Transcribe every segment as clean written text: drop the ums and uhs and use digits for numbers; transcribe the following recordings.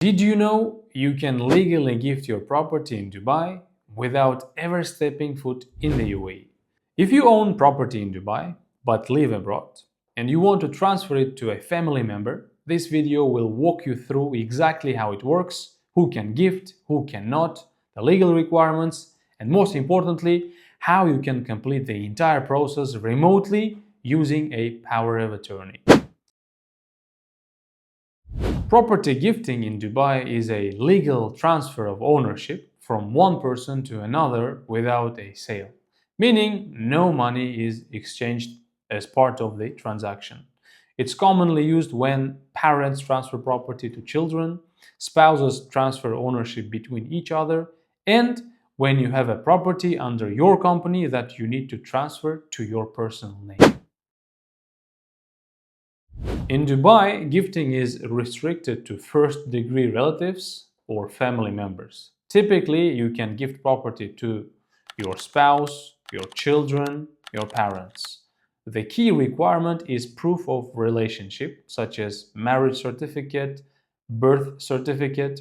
Did you know you can legally gift your property in Dubai without ever stepping foot in the UAE? If you own property in Dubai but live abroad and you want to transfer it to a family member, this video will walk you through exactly how it works, who can gift, who cannot, the legal requirements, and most importantly, how you can complete the entire process remotely using a power of attorney. Property gifting in Dubai is a legal transfer of ownership from one person to another without a sale, meaning no money is exchanged as part of the transaction. It's commonly used when parents transfer property to children, spouses transfer ownership between each other, and when you have a property under your company that you need to transfer to your personal name. In Dubai, gifting is restricted to first-degree relatives or family members. Typically, you can gift property to your spouse, your children, your parents. The key requirement is proof of relationship, such as marriage certificate, birth certificate,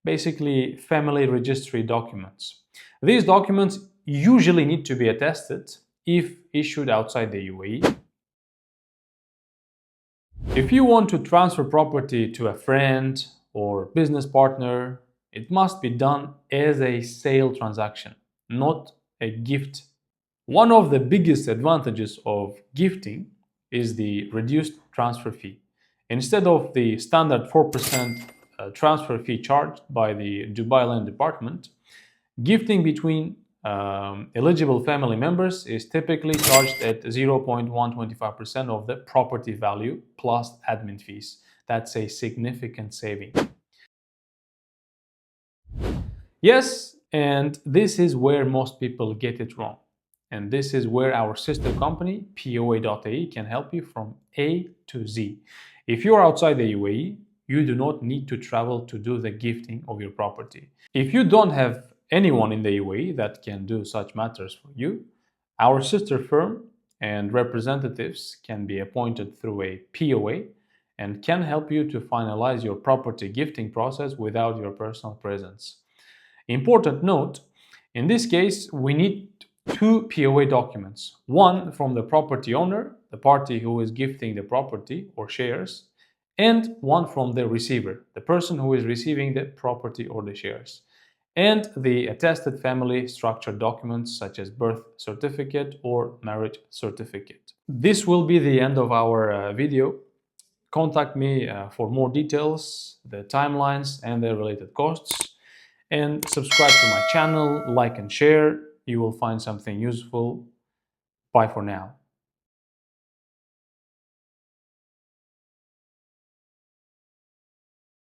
basically family registry documents. These documents usually need to be attested if issued outside the UAE. If you want to transfer property to a friend or business partner, it must be done as a sale transaction, not a gift. One of the biggest advantages of gifting is the reduced transfer fee. Instead of the standard 4% transfer fee charged by the Dubai Land Department, gifting between eligible family members is typically charged at 0.125% of the property value plus admin fees. That's a significant saving. Yes, and this is where most people get it wrong. And this is where our sister company, POA.ae, can help you from A to Z. If you're outside the UAE, you do not need to travel to do the gifting of your property. If you don't have anyone in the UAE that can do such matters for you, our sister firm and representatives can be appointed through a POA and can help you to finalize your property gifting process without your personal presence. Important note, in this case, we need two POA documents. One from the property owner, the party who is gifting the property or shares, and one from the receiver, the person who is receiving the property or the shares, and the attested family structure documents such as birth certificate or marriage certificate. This will be the end of our video. Contact me for more details, the timelines, and the related costs. And subscribe to my channel, like and share. You will find something useful. Bye for now.